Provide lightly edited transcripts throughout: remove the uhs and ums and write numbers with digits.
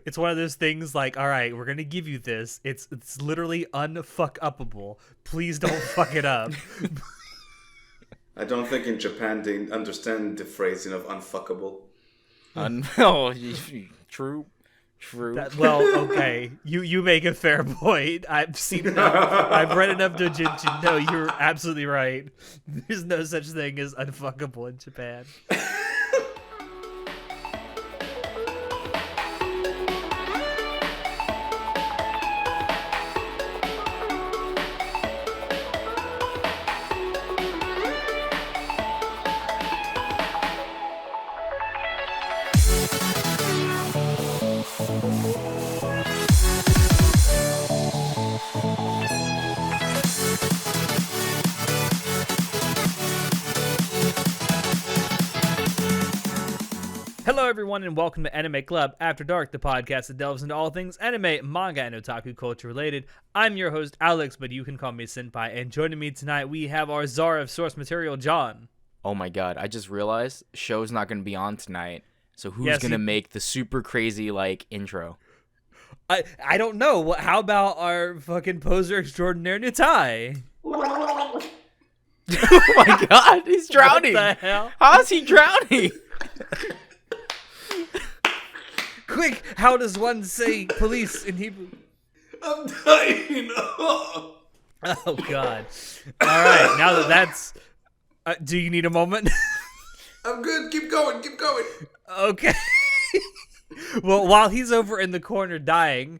It's one of those things like, all right, we're gonna give you this. It's literally unfuck-upable. Please don't fuck it up. I don't think in Japan they understand the phrasing of unfuckable. Oh, true. Okay, you make a fair point. I've seen enough. I've read enough doujinshi. No, you're absolutely right. There's no such thing as unfuckable in Japan. Hello, everyone, and welcome to Anime Club After Dark, the podcast that delves into all things anime, manga, and otaku culture related. I'm your host, Alex, but you can call me Senpai, and joining me tonight, we have our czar of source material, John. Oh my god, I just realized show's not going to be on tonight, so who's going to make the super crazy, intro? I don't know. How about our fucking poser extraordinaire, Nitai? Oh my god, he's drowning! What the hell? How is he drowning? Quick, how does one say police in Hebrew? I'm dying. Oh, God. All right, now that's... do you need a moment? I'm good. Keep going. Okay. Well, while he's over in the corner dying,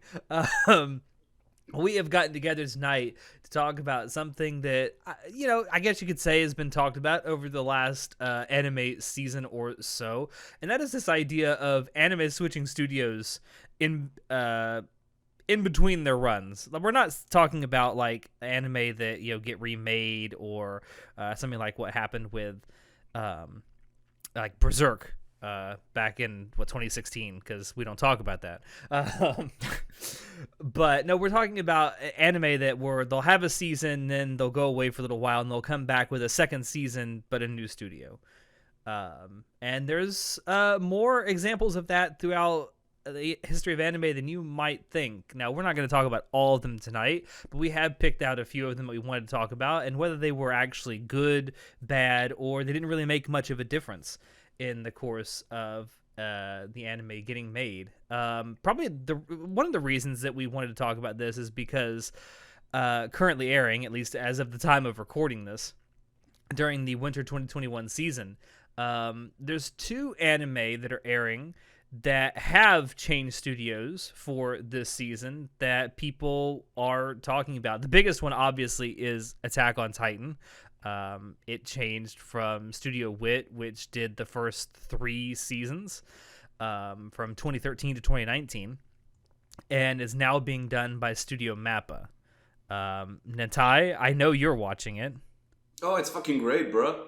we have gotten together tonight to talk about something that, I guess you could say has been talked about over the last anime season or so, and that is this idea of anime switching studios in between their runs. We're not talking about like anime that get remade or something like what happened with like Berserk. Back in 2016, because we don't talk about that. But no, we're talking about anime they'll have a season, then they'll go away for a little while, and they'll come back with a second season, but a new studio. And there's more examples of that throughout the history of anime than you might think. Now, we're not going to talk about all of them tonight, but we have picked out a few of them that we wanted to talk about, and whether they were actually good, bad, or they didn't really make much of a difference in the course of the anime getting made. Probably one of the reasons that we wanted to talk about this is because currently airing, at least as of the time of recording this, during the winter 2021 season, there's two anime that are airing that have changed studios for this season that people are talking about. The biggest one, obviously, is Attack on Titan. It changed from Studio Wit, which did the first 3 seasons from 2013 to 2019, and is now being done by Studio Mappa. Natai, I know you're watching it. Oh, it's fucking great, bro.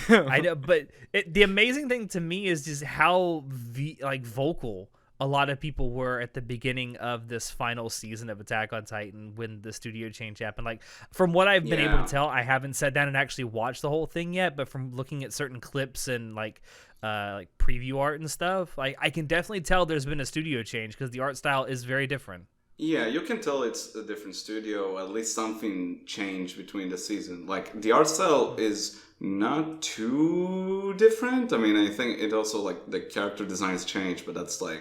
I know, but the amazing thing to me is just how vocal a lot of people were at the beginning of this final season of Attack on Titan when the studio change happened. Like, from what I've been able to tell, I haven't sat down and actually watched the whole thing yet, but from looking at certain clips and like preview art and stuff, I can definitely tell there's been a studio change because the art style is very different. Yeah, you can tell it's a different studio. At least something changed between the season. Like, the art style is not too different. I mean, I think it also, like, the character designs changed, but that's like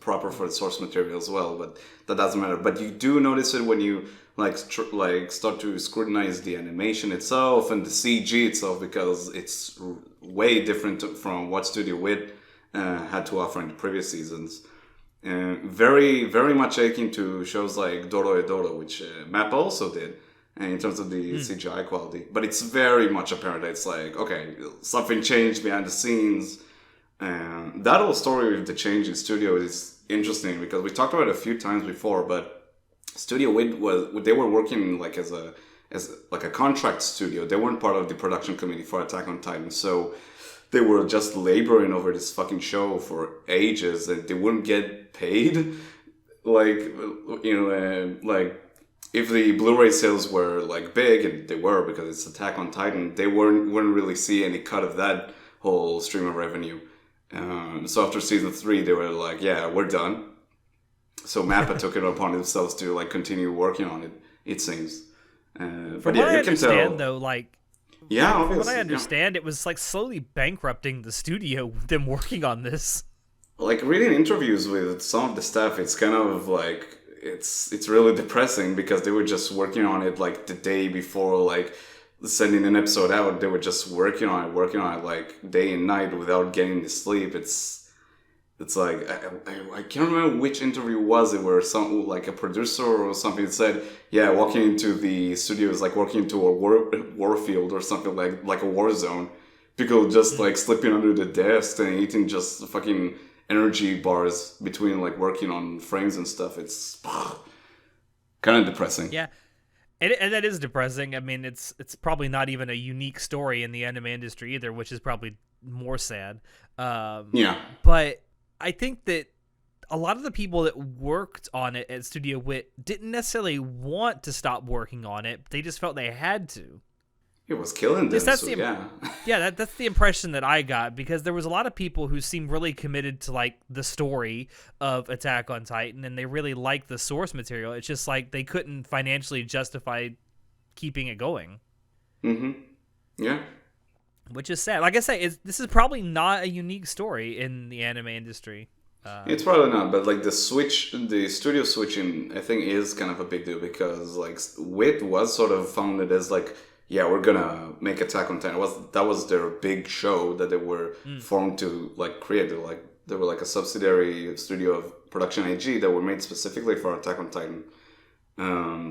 proper for the source material as well, but that doesn't matter. But you do notice it when you start to scrutinize the animation itself and the CG itself, because it's way different from what Studio Wit had to offer in the previous seasons. Very, very much akin to shows like Doro, which Mappa also did, in terms of the CGI quality. But it's very much apparent. It's like, okay, something changed behind the scenes. That whole story with the change in studio is interesting because we talked about it a few times before, but Studio Wit they were working like as a contract studio. They weren't part of the production committee for Attack on Titan, so they were just laboring over this fucking show for ages, and they wouldn't get paid. Like, if the Blu-ray sales were like big, and they were because it's Attack on Titan, they wouldn't really see any cut of that whole stream of revenue. So after season 3, they were like, "Yeah, we're done." So Mappa took it upon themselves to like continue working on it. It seems. From But what yeah, I you can tell. understand, though, like Yeah, from what I obviously. understand, it was like slowly bankrupting the studio with them working on this. Like reading interviews with some of the staff, it's kind of like it's really depressing because they were just working on it like the day before like sending an episode out. They were just working on it like day and night without getting to sleep. It's like I can't remember which interview was it where some like a producer or something said, yeah, walking into the studio is like walking into a war field or something like a war zone. People just like sleeping under the desk and eating just fucking energy bars between like working on frames and stuff. It's kind of depressing. Yeah, and that is depressing. I mean, it's probably not even a unique story in the anime industry either, which is probably more sad. Yeah. But I think that a lot of the people that worked on it at Studio Wit didn't necessarily want to stop working on it. They just felt they had to. It was killing them, That's so the, yeah. Yeah, that's the impression that I got, because there was a lot of people who seemed really committed to like the story of Attack on Titan, and they really liked the source material. It's just like they couldn't financially justify keeping it going. Mm-hmm. Yeah. Which is sad. Like I say, this is probably not a unique story in the anime industry. It's probably not, but like the studio switching, I think is kind of a big deal because like Wit was sort of founded as like, yeah, we're gonna make Attack on Titan. That was their big show that they were formed to like create. They were like a subsidiary studio of Production AG that were made specifically for Attack on Titan.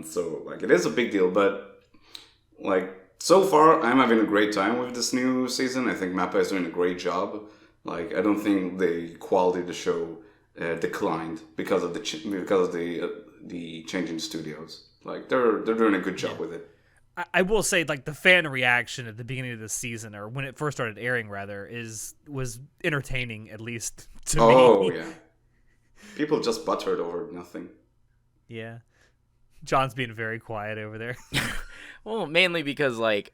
So like it is a big deal, but like so far I'm having a great time with this new season. I think Mappa is doing a great job. Like I don't think the quality of the show declined because of the change in studios. Like they're doing a good job with it. I will say, like, the fan reaction at the beginning of the season, or when it first started airing, rather, was entertaining, at least to me. Oh yeah, people just buttered over nothing. Yeah, John's being very quiet over there. Well, mainly because like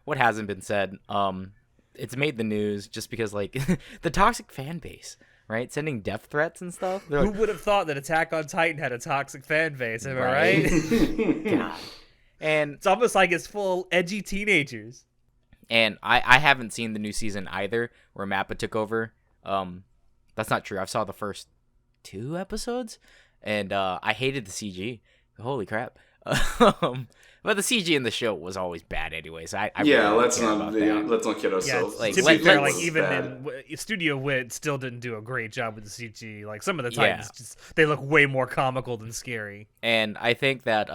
what hasn't been said. It's made the news just because like the toxic fan base, right? Sending death threats and stuff. Who would have thought that Attack on Titan had a toxic fan base? Am I right? God. And it's almost like it's full of edgy teenagers. And I haven't seen the new season either, where Mappa took over. That's not true. I saw the first 2 episodes, and I hated the CG. Holy crap! But the CG in the show was always bad anyway. So I yeah, really let's not kid ourselves. Yeah, to be fair, like even in Studio Wit still didn't do a great job with the CG. Like some of the Titans, they look way more comical than scary. And I think that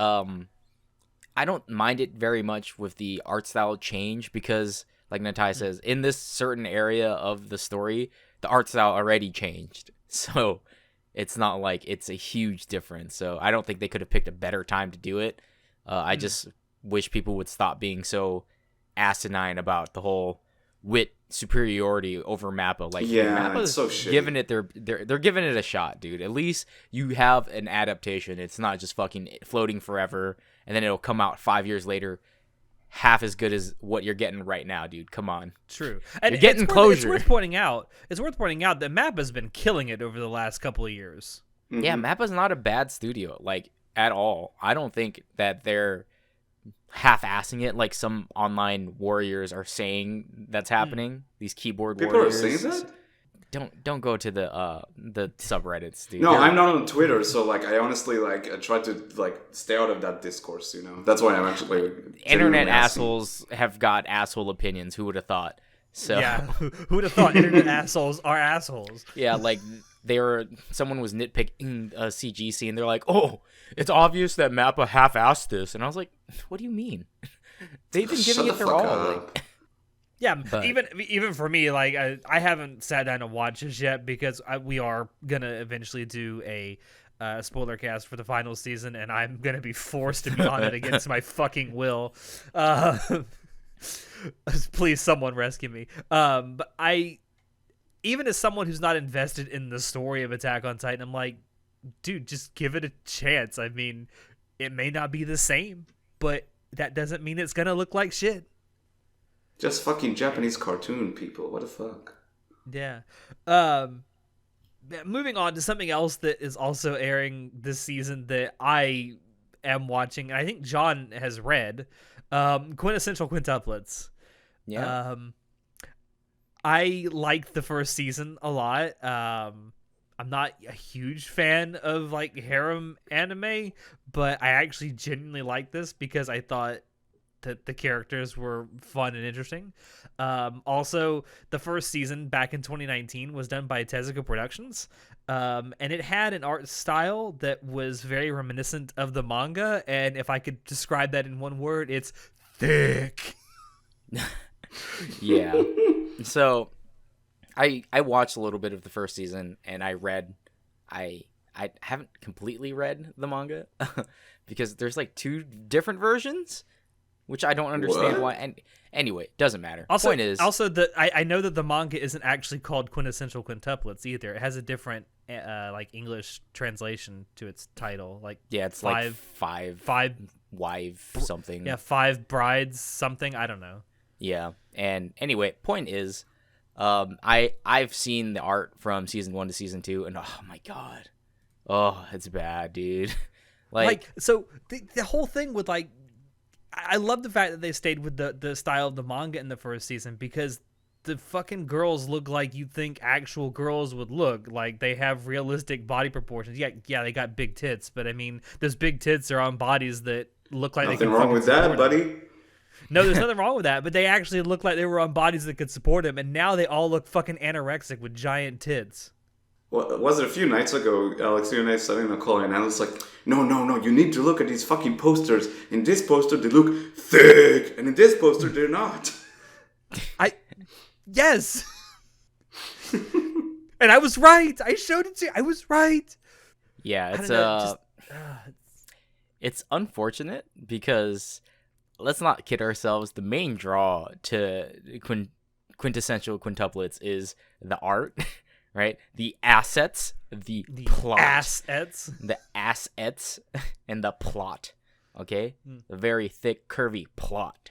I don't mind it very much with the art style change because, like Natai says, in this certain area of the story, the art style already changed. So it's not like it's a huge difference. So I don't think they could have picked a better time to do it. I just wish people would stop being so asinine about the whole Wit superiority over Mappa. Like, Mappa's so shitty. Giving it they're giving it a shot, dude. At least you have an adaptation. It's not just fucking floating forever, and then it'll come out 5 years later, half as good as what you're getting right now, dude. Come on. True. And you're getting closure. It's worth pointing out that Mappa's been killing it over the last couple of years. Mm-hmm. Yeah, Mappa's not a bad studio, like, at all. I don't think that they're half-assing it like some online warriors are saying that's happening. These keyboard warriors. People are saying that? Don't go to the subreddits, dude. No, I'm not on Twitter, so like I honestly like I try to like stay out of that discourse, you know. That's why I'm actually internet assholes have got asshole opinions. Who would have thought? So yeah, who would have thought internet assholes are assholes? Yeah, like someone was nitpicking a CG scene. They're like, "Oh, it's obvious that Mappa half-assed this," and I was like, "What do you mean? They've been giving it their all." Like, yeah, but even for me, like I haven't sat down and watched this yet because we are gonna eventually do a spoiler cast for the final season, and I'm gonna be forced to be on it against my fucking will. Please, someone rescue me. But even as someone who's not invested in the story of Attack on Titan, I'm like, dude, just give it a chance. I mean, it may not be the same, but that doesn't mean it's gonna look like shit. Just fucking Japanese cartoon people. What the fuck? Yeah. Moving on to something else that is also airing this season that I am watching, and I think John has read, Quintessential Quintuplets. Yeah. Um, I liked the first season a lot. I'm not a huge fan of like harem anime, but I actually genuinely like this because I thought that the characters were fun and interesting. Also, the first season back in 2019 was done by Tezuka Productions, and it had an art style that was very reminiscent of the manga. And if I could describe that in one word, it's thick. Yeah. So I watched a little bit of the first season, and I haven't completely read the manga because there's like two different versions, which I don't understand What? why. And anyway, doesn't matter. Also, Point is, I know that the manga isn't actually called Quintessential Quintuplets either. It has a different like English translation to its title. Like yeah, it's five, like five, wife something. yeah, five brides something. I don't know. Yeah. And anyway, point is, I've seen the art from season 1 to season 2, and oh my god, oh, it's bad, dude. Like so the whole thing with like I love the fact that they stayed with the style of the manga in the first season because the fucking girls look like you think actual girls would look. Like they have realistic body proportions. Yeah, they got big tits, but I mean, those big tits are on bodies that look like Nothing they can wrong fucking with that, support them. buddy. No, there's nothing wrong with that, but they actually look like they were on bodies that could support them, and now they all look fucking anorexic with giant tits. Well, was it a few nights ago, Alex, you and I sat in a call, and I was like, no, you need to look at these fucking posters. In this poster, they look thick, and in this poster, they're not. Yes! And I was right! I showed it to you! I was right! yeah, I it's don't know, it's unfortunate because let's not kid ourselves. The main draw to quintessential quintuplets is the art, right? The assets, the plot, assets. the assets, and the plot. Okay, a very thick, curvy plot.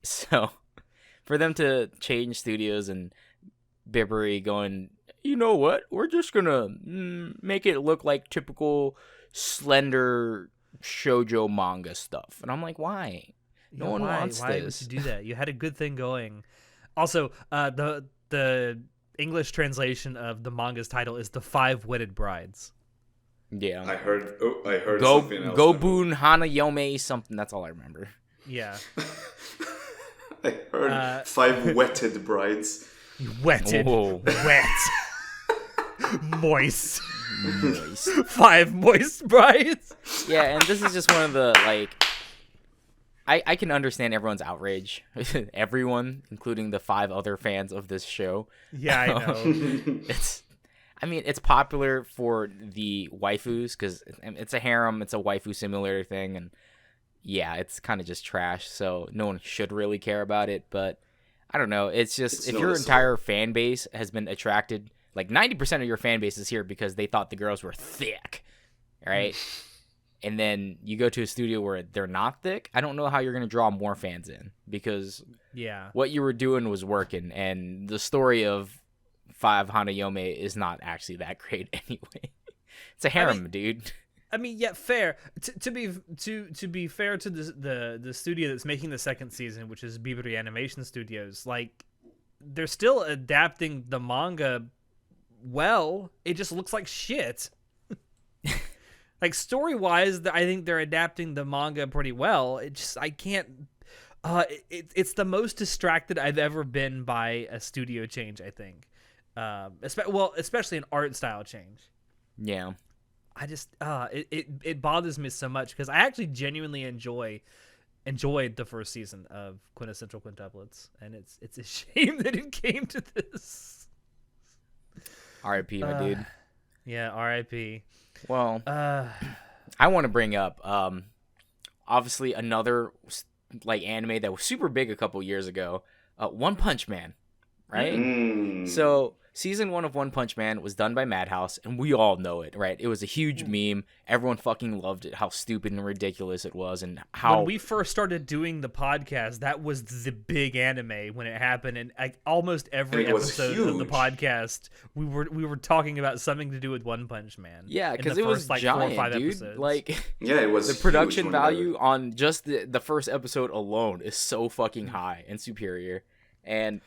So, for them to change studios and Bibbery going, you know what? We're just gonna make it look like typical slender shoujo manga stuff, and I'm like, why? No one wants why this. would you do that? You had a good thing going. Also, the English translation of the manga's title is The Five Wedded Brides. Yeah, I heard Go something else. Gobun Hana Yome something. That's all I remember. Yeah. I heard 5 wetted brides. Wetted. Whoa. Wet. Moist. Moist. 5 moist brides. Yeah, and this is just one of the like. I can understand everyone's outrage. Everyone, including the 5 other fans of this show. Yeah, I know. It's popular for the waifus because it's a harem, it's a waifu simulator thing, and yeah, it's kind of just trash. So no one should really care about it. But I don't know. It's just if your entire fan base has been attracted, like 90% of your fan base is here because they thought the girls were thick, right? And then you go to a studio where they're not thick, I don't know how you're going to draw more fans in because Yeah. what you were doing was working, and the story of 5 Hanayome is not actually that great anyway. It's a harem, dude. I mean, yeah, fair. To be fair to the studio that's making the second season, which is Biberi Animation Studios, like they're still adapting the manga well. It just looks like shit. Like story-wise, I think they're adapting the manga pretty well. It just I can't. It's the most distracted I've ever been by a studio change. I think, especially an art style change. Yeah. I just it bothers me so much because I actually genuinely enjoyed the first season of Quintessential Quintuplets, and it's a shame that it came to this. R.I.P. my dude. Yeah, R.I.P. Well, I want to bring up obviously another like anime that was super big a couple years ago, One Punch Man. right? So season 1 of One Punch Man was done by Madhouse, and we all know it, right? It was a huge meme. Everyone fucking loved it, how stupid and ridiculous it was, and how... When we first started doing the podcast, that was the big anime when it happened, and almost every episode of the podcast, we were talking about something to do with One Punch Man. Yeah, because it was like giant, 4 or 5 dude. Episodes. Like, yeah, it was the production value on just the first episode alone is so fucking high and superior, and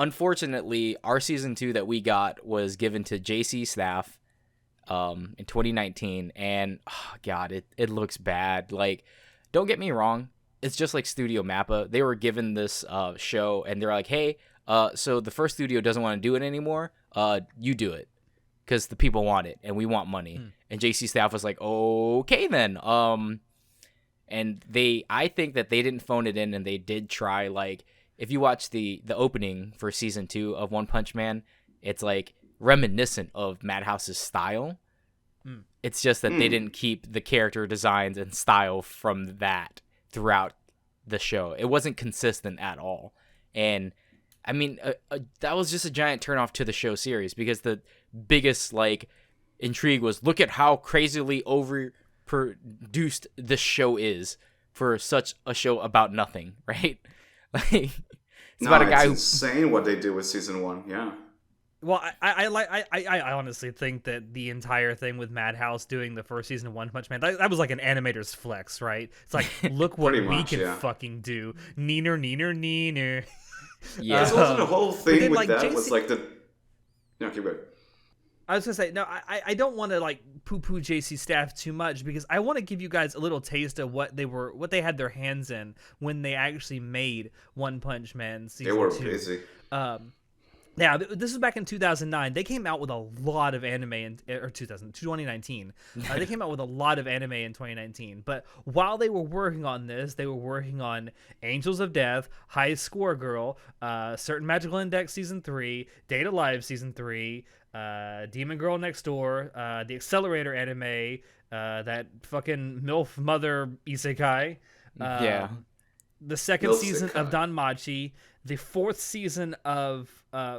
unfortunately, our season 2 that we got was given to JC Staff in 2019, and oh god, it looks bad. Like, don't get me wrong, it's just like Studio Mappa. They were given this show, and they're like, hey, so the first studio doesn't want to do it anymore. You do it, because the people want it, and we want money. And JC Staff was like, okay then. And I think that they didn't phone it in, and they did try, like, if you watch the opening for season 2 of One Punch Man, it's like reminiscent of Madhouse's style. It's just that they didn't keep the character designs and style from that throughout the show. It wasn't consistent at all. And I mean, that was just a giant turnoff to the show series, because the biggest like intrigue was, look at how crazily overproduced this show is for such a show about nothing, right? Like, it's about a guy who... insane what they did with season 1. Yeah. Well, I honestly think that the entire thing with Madhouse doing the first season of One Punch Man, that was like an animator's flex, right? It's like, look what we can fucking do. Neener. Yeah, it wasn't a whole thing then, with like, that. Was like the... No, keep going. I was gonna say, no, I don't want to like poo-poo JC Staff too much, because I want to give you guys a little taste of what they had their hands in when they actually made One Punch Man season 2. They were busy. Yeah, this was back in 2009. They came out with a lot of anime 2019. They came out with a lot of anime in 2019. But while they were working on this, they were working on Angels of Death, High Score Girl, Certain Magical Index Season 3, Data Live Season 3, Demon Girl Next Door, the Accelerator anime, that fucking MILF Mother Isekai. The second season of Danmachi, the 4th season of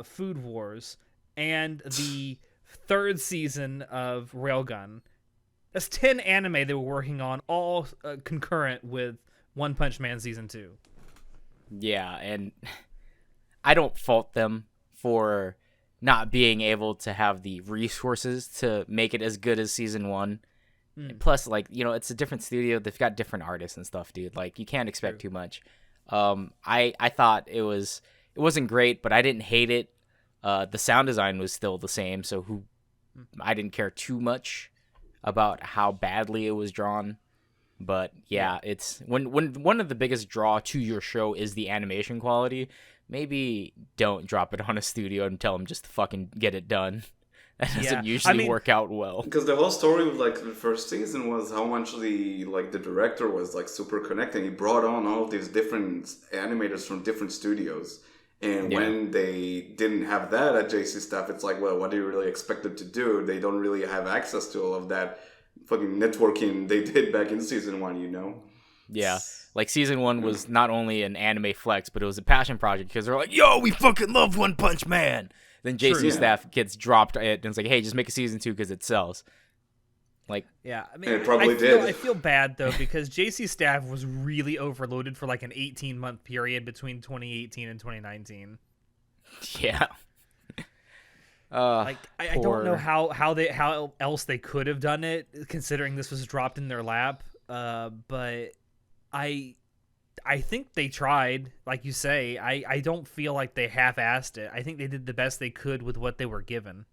Food Wars, and the 3rd season of Railgun. That's 10 anime they were working on, all concurrent with One Punch Man season 2. Yeah, and I don't fault them for not being able to have the resources to make it as good as season 1. Plus, like, you know, it's a different studio. They've got different artists and stuff, dude. Like, you can't expect too much. I thought it wasn't great, but I didn't hate it. The sound design was still the same, so I didn't care too much about how badly it was drawn. But yeah, it's when one of the biggest draw to your show is the animation quality. Maybe don't drop it on a studio and tell them just to fucking get it done. That doesn't usually work out well. Because the whole story with like the first season was how much the director was like super connected. He brought on all of these different animators from different studios. And when they didn't have that at JC Staff, it's like, well, what do you really expect them to do? They don't really have access to all of that fucking networking they did back in season 1, you know? Yeah. Like, season 1 was not only an anime flex, but it was a passion project, because they're like, yo, we fucking love One Punch Man. Then JC Staff gets dropped it, and it's like, hey, just make a season 2 because it sells. Like, yeah, I mean, it probably did. I feel bad though, because JC Staff was really overloaded for like an 18-month period between 2018 and 2019. Yeah. Like, I don't know how else they could have done it, considering this was dropped in their lap. But I think they tried, like you say. I don't feel like they half-assed it. I think they did the best they could with what they were given.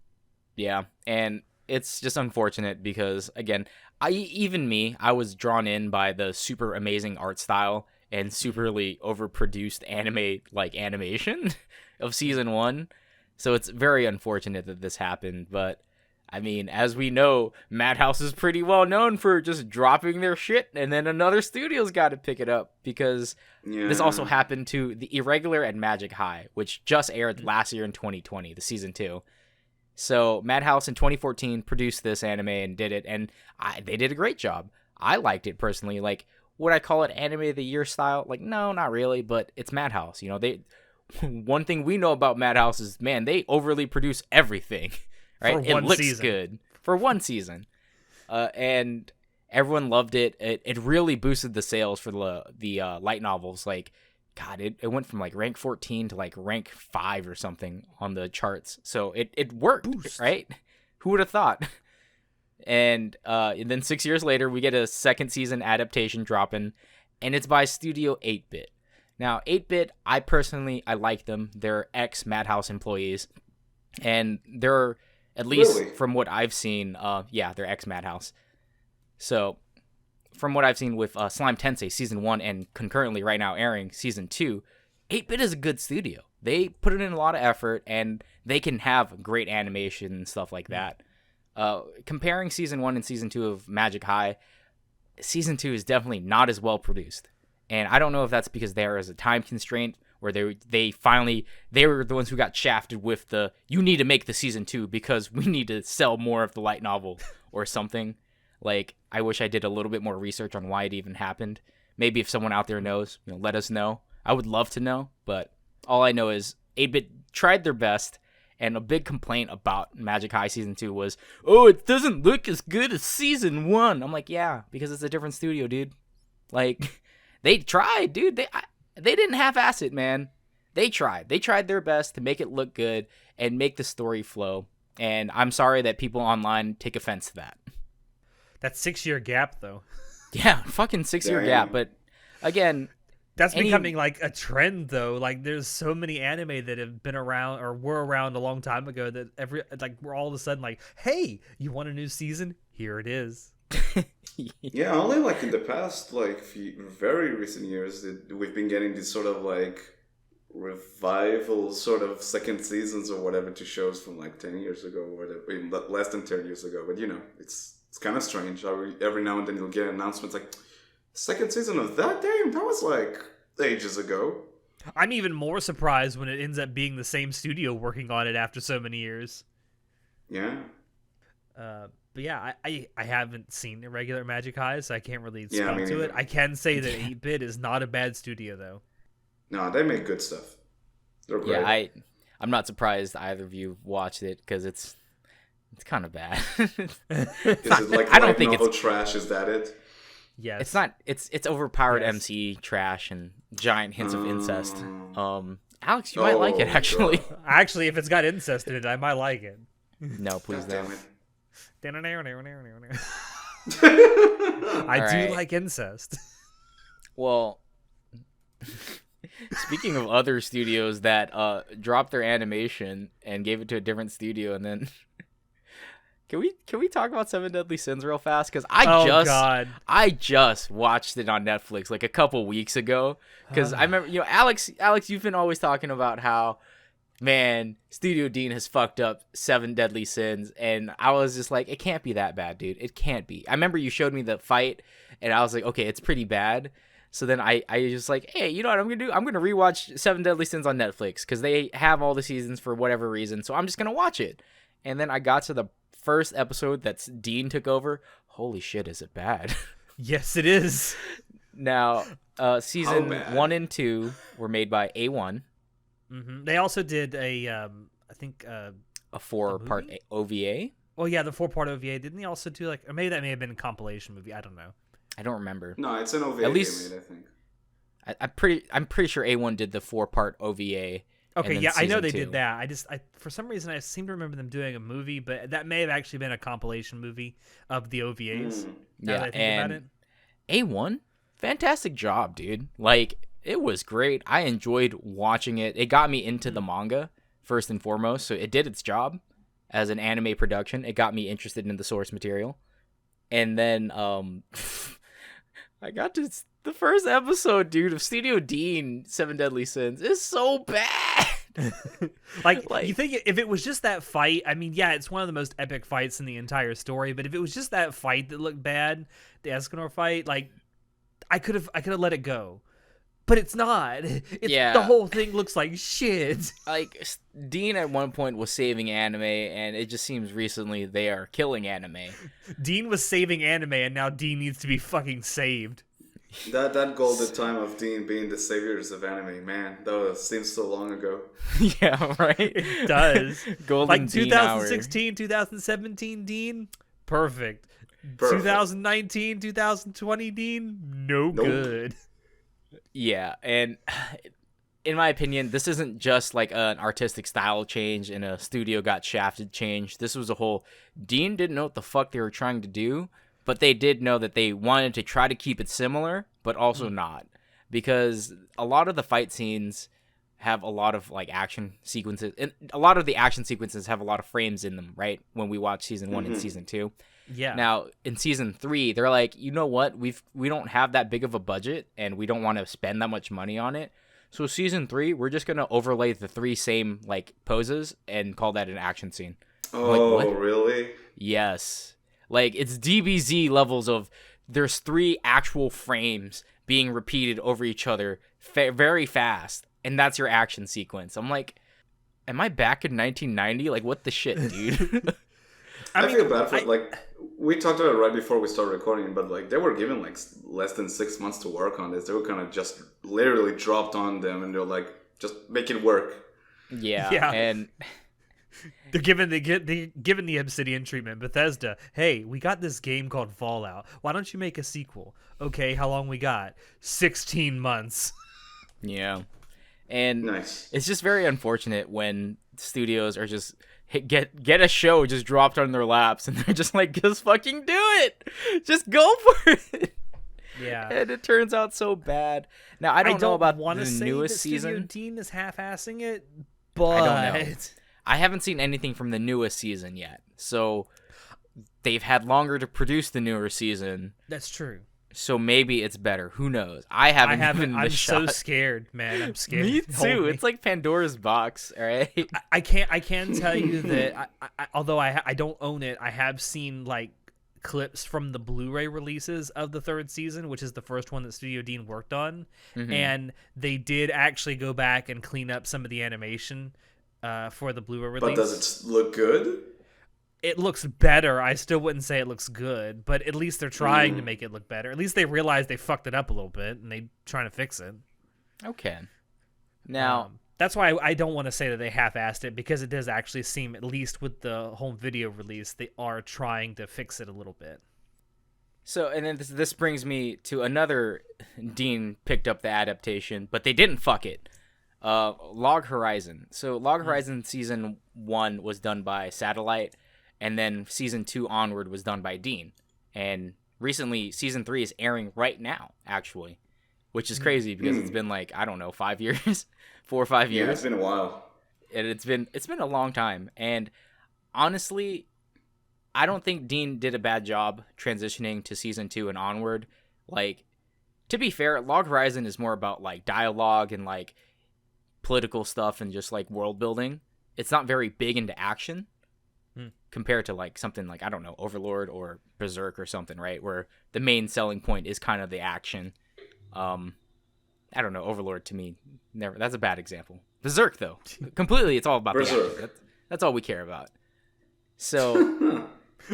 Yeah, and it's just unfortunate because, again, I was drawn in by the super amazing art style and superly overproduced animation of season 1. So it's very unfortunate that this happened, but I mean, as we know, Madhouse is pretty well known for just dropping their shit, and then another studio's got to pick it up, because this also happened to The Irregular and Magic High, which just aired last year in 2020, the season 2. So Madhouse in 2014 produced this anime and did it, and they did a great job. I liked it personally. Like, would I call it anime of the year style? Like, no, not really, but it's Madhouse. You know, one thing we know about Madhouse is, man, they overly produce everything, right? For It one looks season. good for one season, and everyone loved it. It really boosted the sales for the light novels. Like, God, it went from like rank 14 to like rank 5 or something on the charts. So it worked, right? Who would have thought? And then 6 years later, we get a second season adaptation dropping, and it's by Studio 8-Bit. Now, 8-Bit, I like them. They're ex-Madhouse employees, and they're, at least Really? from what I've seen, they're ex-Madhouse. So, from what I've seen with Slime Tensei Season 1 and concurrently right now airing Season 2, 8-Bit is a good studio. They put in a lot of effort, and they can have great animation and stuff like that. Comparing Season 1 and Season 2 of Magic High, Season 2 is definitely not as well produced. And I don't know if that's because there is a time constraint where they were the ones who got shafted with the, you need to make the Season 2 because we need to sell more of the light novel or something. Like, I wish I did a little bit more research on why it even happened. Maybe if someone out there knows, let us know. I would love to know, but all I know is 8-Bit tried their best, and a big complaint about Magic High Season 2 was, oh, it doesn't look as good as Season 1. I'm like, yeah, because it's a different studio, dude. Like, they tried, dude. They didn't half-ass it, man. They tried. They tried their best to make it look good and make the story flow. And I'm sorry that people online take offense to that. That 6-year gap, though. Yeah, fucking 6-year gap. But again, that's becoming like a trend, though. Like, there's so many anime that have been around or were around a long time ago that we're all of a sudden like, hey, you want a new season? Here it is. Yeah, only like in the past, like very recent years, that we've been getting these sort of like revival sort of second seasons or whatever to shows from like 10 years ago or whatever, less than 10 years ago. But it's kind of strange. Every now and then you'll get announcements like, second season of that game? That was like ages ago. I'm even more surprised when it ends up being the same studio working on it after so many years. Yeah. But yeah, I haven't seen Irregular Magic High, so I can't really speak Yeah, me to it. neither. I can say that 8-Bit is not a bad studio, though. No, they make good stuff. They're great. yeah, I'm not surprised either of you watched it because it's kind of bad. Is it like I don't light think novel it's trash? Is that it? Yes. It's not. It's overpowered Yes. MC trash and giant hints of incest. Alex, you might like it actually. God. Actually, if it's got incest in it, I might like it. No, please God damn don't. it. I do Alright. like incest. Well, speaking of other studios that dropped their animation and gave it to a different studio, and then can we talk about Seven Deadly Sins real fast? Because God. I just watched it on Netflix like a couple weeks ago. Because I remember, Alex, you've been always talking about how, man, Studio Dean has fucked up Seven Deadly Sins, and I was just like, it can't be that bad, dude. It can't be. I remember you showed me the fight, and I was like, okay, it's pretty bad. So then I just like, hey, you know what I'm gonna do? I'm gonna rewatch Seven Deadly Sins on Netflix because they have all the seasons for whatever reason. So I'm just gonna watch it. And then I got to the first episode that's Dean took over. Holy shit, is it bad? Yes, it is. Now, season bad? 1 and 2 were made by A1. Mm-hmm. They also did I think, A 4-part OVA. well, yeah, the 4-part OVA. Didn't they also do or maybe that may have been a compilation movie. I don't know. I don't remember. No, it's an OVA At least- they made, I think. I'm pretty sure A1 did the 4-part OVA. Okay, then yeah, I know season they 2. did that. I for some reason I seem to remember them doing a movie, but that may have actually been a compilation movie of the OVAs. Now that I think about it. A1, fantastic job, dude. Like, it was great. I enjoyed watching it. It got me into the manga, first and foremost, so it did its job as an anime production. It got me interested in the source material. And then, I got to the first episode, dude, of Studio Dean, Seven Deadly Sins. It's so bad. Like, you think if it was just that fight, I mean, yeah, it's one of the most epic fights in the entire story, but if it was just that fight that looked bad, the Escanor fight, like, I could have let it go. But it's not. Yeah. The whole thing looks like shit. Like, Dean at one point was saving anime, and it just seems recently they are killing anime. Dean was saving anime, and now Dean needs to be fucking saved. That golden time of Dean being the saviors of anime, man, seems so long ago. Yeah, right. It does. Golden Like Dean hour. 2016, 2017 Dean, perfect. Perfect. 2019, 2020 Dean, no Nope. good. Yeah, and in my opinion, this isn't just like an artistic style change and a studio got shafted change. This was a whole Dean didn't know what the fuck they were trying to do, but they did know that they wanted to try to keep it similar, but also not. Because a lot of the fight scenes have a lot of like action sequences, and a lot of the action sequences have a lot of frames in them, right? When we watch season 1 and season 2. Yeah. Now in season 3, they're like, you know what? We don't have that big of a budget, and we don't want to spend that much money on it. So season 3, we're just gonna overlay the 3 same like poses and call that an action scene. Oh, like, what? really? Yes, like it's DBZ levels of there's 3 actual frames being repeated over each other very fast, and that's your action sequence. I'm like, am I back in 1990? Like, what the shit, dude? I feel bad for like we talked about it right before we started recording, but like they were given like less than 6 months to work on this. They were kind of just literally dropped on them, and they're like, just make it work. Yeah. And they're given the Obsidian treatment. Bethesda, hey, we got this game called Fallout. Why don't you make a sequel? Okay, how long we got? 16 months. Yeah. And Nice. it's just very unfortunate when studios are just get a show just dropped on their laps and they're just like, just fucking do it. Just go for it. Yeah. And it turns out so bad. Now, I don't know about wanna the say newest that Studio season. Dean is half-assing it, but I don't know. I haven't seen anything from the newest season yet. So they've had longer to produce the newer season. That's true. So maybe it's better. Who knows? I haven't given it a I'm shot. so scared, man. I'm scared. Me Hold too. me. It's like Pandora's box, all right? I can tell you that although I don't own it, I have seen like clips from the Blu-ray releases of the 3rd season, which is the first one that Studio Dean worked on, and they did actually go back and clean up some of the animation for the Blu-ray release. But does it look good? It looks better. I still wouldn't say it looks good, but at least they're trying to make it look better. At least they realize they fucked it up a little bit and they're trying to fix it. Okay. Now, that's why I don't want to say that they half-assed it, because it does actually seem, at least with the home video release, they are trying to fix it a little bit. so, and then this brings me to another Dean picked up the adaptation, but they didn't fuck it. Log Horizon. So Log Horizon season 1 was done by Satellite, and then season 2 onward was done by Dean. And recently, season 3 is airing right now, actually, which is crazy because it's been like, I don't know, 5 years, 4 or 5 years. Yeah, it's been a while. And it's been a long time. And honestly, I don't think Dean did a bad job transitioning to season 2 and onward. Like, to be fair, Log Horizon is more about like dialogue and like political stuff and just like world building. It's not very big into action compared to like something like, I don't know, Overlord or Berserk or something, right? Where the main selling point is kind of the action. I don't know, Overlord to me, never. That's a bad example. Berserk though, completely, it's all about Berserk. the action. That's all we care about. So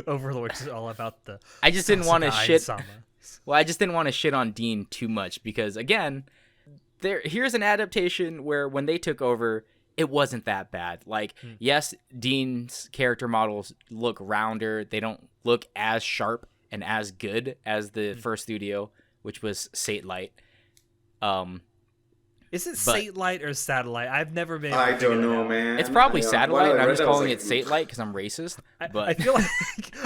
Overlord is all about the. I just didn't want to Sasuke shit. Sama. Well, I just didn't want to shit on Dean too much because again, here's an adaptation where when they took over, it wasn't that bad. Like, yes, Dean's character models look rounder. They don't look as sharp and as good as the first studio, which was Satellite. Is it Satellite or Satellite? I've never been. I don't know, man. It's probably When Satellite, I and I'm read just that, I was calling like, it Satellite because I'm racist. But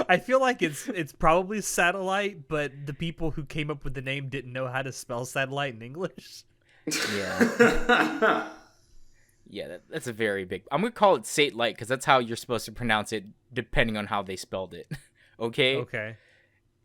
I feel like it's probably Satellite, but the people who came up with the name didn't know how to spell satellite in English. yeah. Yeah, that's a very big. I'm gonna call it Satellite because that's how you're supposed to pronounce it, depending on how they spelled it. Okay. Okay.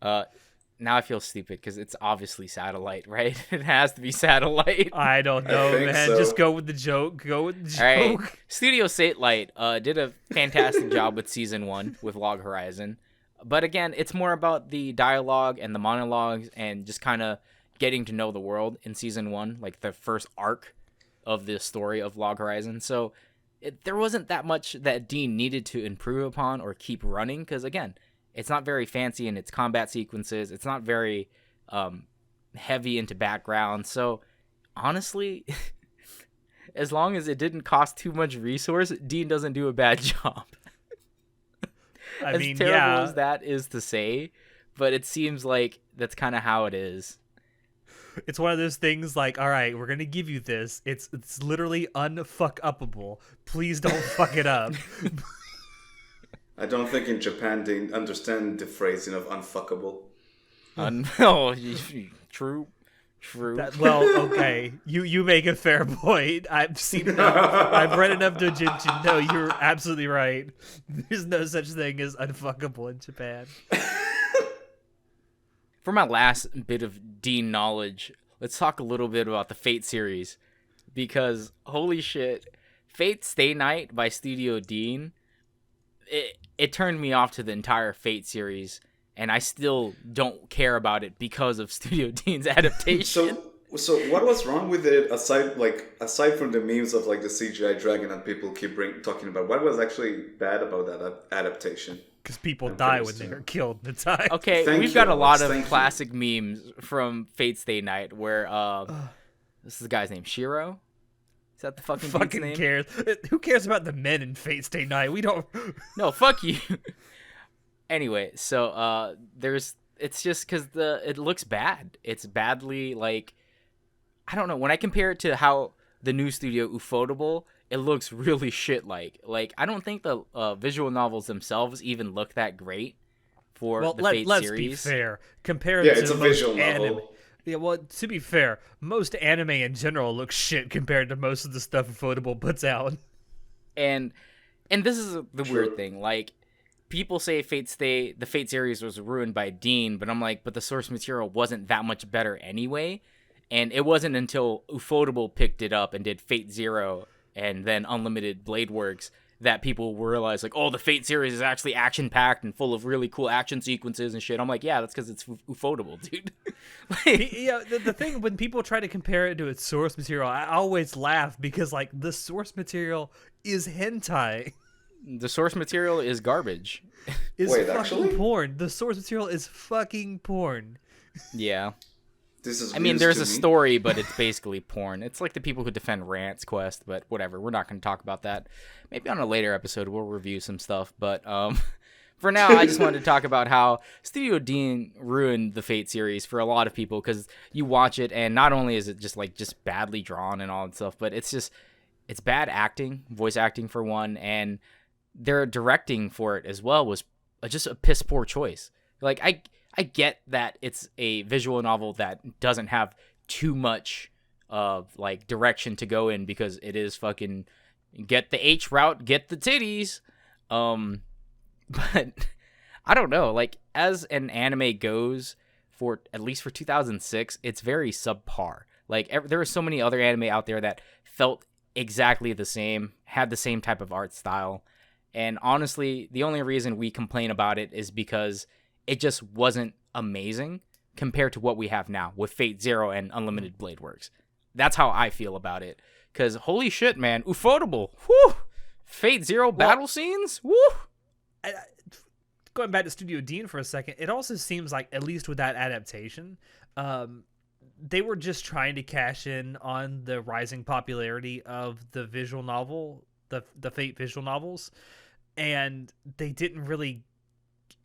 Now I feel stupid because it's obviously Satellite, right? It has to be Satellite. I don't know, think man. so. Just go with the joke. Go with the joke. All right. Studio Satellite did a fantastic job with season 1 with Log Horizon, but again, it's more about the dialogue and the monologues and just kind of getting to know the world in season 1, like the first arc of the story of Log Horizon. So there wasn't that much that Dean needed to improve upon or keep running because again, it's not very fancy in its combat sequences. It's not very heavy into background. So honestly, as long as it didn't cost too much resource, Dean doesn't do a bad job. I As mean, terrible yeah, as that is to say, but it seems like that's kind of how it is. it's one of those things like, all right, we're gonna give you this. It's literally unfuck-upable. Please don't fuck it up. I don't think in Japan they understand the phrasing of unfuckable. Oh, true. Well, okay, you make a fair point. I've seen enough. I've read enough doujinshi. No, you're absolutely right. There's no such thing as unfuckable in Japan. For my last bit of Dean knowledge, let's talk a little bit about the Fate series. Because, holy shit, Fate Stay Night by Studio Dean, it turned me off to the entire Fate series, and I still don't care about it because of Studio Dean's adaptation. So what was wrong with it aside from the memes of like the CGI dragon that people keep talking about? What was actually bad about that adaptation? Because people die when they're killed in the time. Okay, we've got a lot of classic memes from Fate Stay Night where this is the guy's name, Shiro. Is that the fucking name? Cares? Who cares about the men in Fate Stay Night? We don't. No, fuck you. Anyway, so it's just because it looks bad. It's badly like, I don't know. When I compare it to how the new studio Ufotable, it looks really shit like. Like, I don't think the visual novels themselves even look that great for the Fate let's series. Be fair. Compared yeah, to it's a visual novel. Yeah, well, to be fair, most anime in general looks shit compared to most of the stuff Ufotable puts out. And this is the weird thing. Like, people say the Fate series was ruined by Dean, but I'm like, but the source material wasn't that much better anyway. And it wasn't until Ufotable picked it up and did Fate Zero and then Unlimited Blade Works that people realized, like, oh, the Fate series is actually action-packed and full of really cool action sequences and shit. I'm like, yeah, that's because it's Ufotable, dude. Yeah, the thing, when people try to compare it to its source material, I always laugh because, like, the source material is hentai. The source material is garbage. Wait, actually? Porn. The source material is fucking porn. Yeah. This is there's a story, but it's basically porn. It's like the people who defend Rant's Quest, but whatever. We're not going to talk about that. Maybe on a later episode we'll review some stuff. But for now, I just wanted to talk about how Studio Dean ruined the Fate series for a lot of people, because you watch it and not only is it just badly drawn and all that stuff, but it's bad acting, voice acting for one, and their directing for it as well was just a piss poor choice. Like, I get that it's a visual novel that doesn't have too much of like direction to go in, because it is fucking get the H route, get the titties. But I don't know, like, as an anime goes, for at least for 2006, it's very subpar. Like, there are so many other anime out there that felt exactly the same, had the same type of art style. And honestly, the only reason we complain about it is because it just wasn't amazing compared to what we have now with Fate Zero and Unlimited Blade Works. That's how I feel about it. Because holy shit, man, Ufotable, whoo! Fate Zero battle scenes, woo! Going back to Studio Dean for a second, it also seems like, at least with that adaptation, they were just trying to cash in on the rising popularity of the visual novel, the Fate visual novels, and they didn't really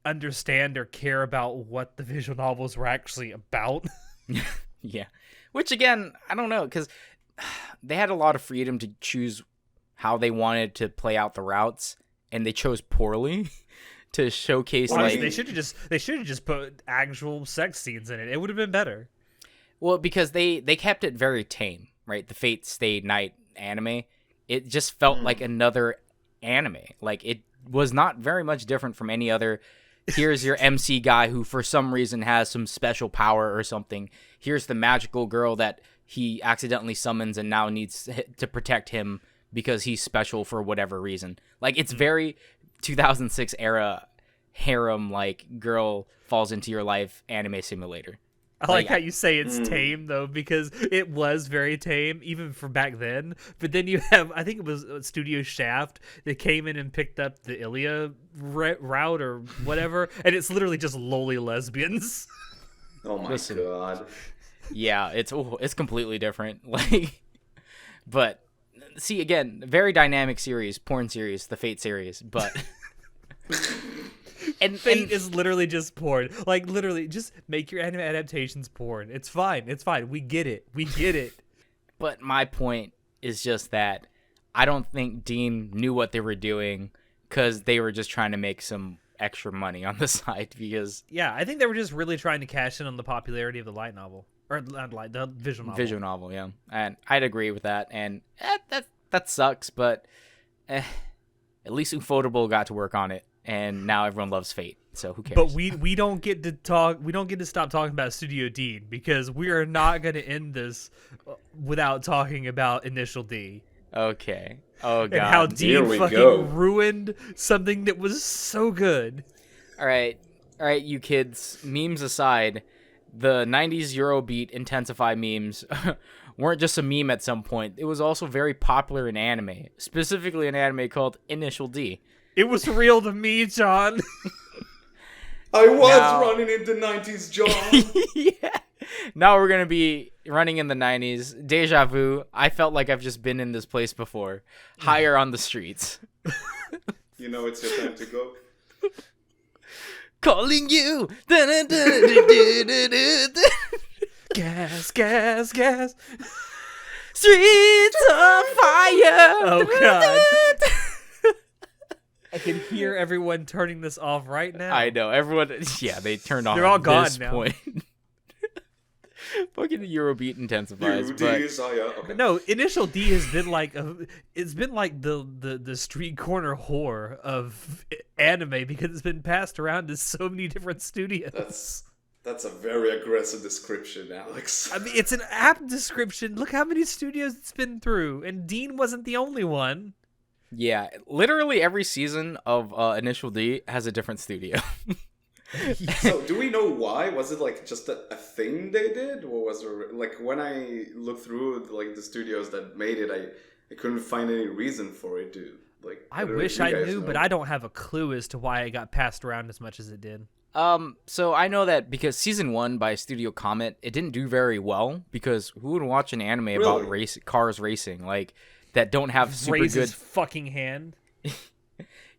understand or care about what the visual novels were actually about. Yeah. Which, again, I don't know, because they had a lot of freedom to choose how they wanted to play out the routes, and they chose poorly to showcase. Well, like, they should have just put actual sex scenes in it. It would have been better. Well, because they kept it very tame, right? The Fate Stay Night anime, it just felt like another anime. Like, it was not very much different from any other. Here's your MC guy who for some reason has some special power or something. Here's the magical girl that he accidentally summons and now needs to protect him because he's special for whatever reason. Like, it's very 2006 era harem, like, girl falls into your life anime simulator. I like how you say it's tame, though, because it was very tame, even for back then. But then you have, I think it was Studio Shaft that came in and picked up the Ilya route or whatever, and it's literally just lowly lesbians. Oh my god. Yeah, it's completely different. Like, but see, again, very dynamic series, porn series, the Fate series, but Fate is literally just porn. Like, literally, just make your anime adaptations porn. It's fine. It's fine. We get it. We get it. But my point is just that I don't think Dean knew what they were doing because they were just trying to make some extra money on the side. Because Yeah, I think they were just really trying to cash in on the popularity of the light novel. Or not light, the visual novel. visual novel, yeah, and I'd agree with that. And that sucks, but at least Ufotable got to work on it, and now everyone loves Fate. So who cares? But we don't get to talk. We don't get to stop talking about Studio Dean because we are not going to end this without talking about Initial D. Okay. Oh god. And how Here Dean we fucking go. ruined something that was so good. All right, you kids. Memes aside, the '90s Eurobeat intensify memes weren't just a meme at some point. It was also very popular in anime, specifically an anime called Initial D. It was real to me, John. I was Now- running in the 90s, John. Yeah. Now we're gonna be running in the '90s. Deja vu. I felt like I've just been in this place before. Higher on the streets. You know it's your time to go. Calling you. Gas, gas, gas. Streets on fire. Oh, God. I can hear everyone turning this off right now. I know everyone. Yeah, they turned off. They're all at gone this now. Point. Fucking Eurobeat intensifies, You but desire. Okay. No, Initial D has been like it's been like the street corner whore of anime because it's been passed around to so many different studios. That's a very aggressive description, Alex. I mean, it's an apt description. Look how many studios it's been through, and Dean wasn't the only one. yeah, literally every season of Initial D has a different studio. So, do we know why? Was it like just a thing they did, or was there like when I looked through like the studios that made it, I couldn't find any reason for it to like. I wish I knew, but I don't have a clue as to why it got passed around as much as it did. So I know that because season 1 by Studio Comet, it didn't do very well because who would watch an anime about Really? cars racing like that don't have super Raise good. his fucking hand.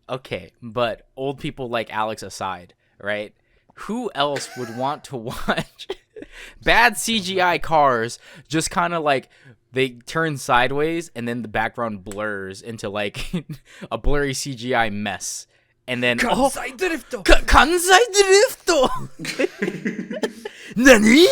Okay, but old people like Alex aside, right? Who else would want to watch bad CGI cars just kind of like they turn sideways and then the background blurs into like a blurry CGI mess. And then Kansai Drifto! Kansai Drifto! Nani?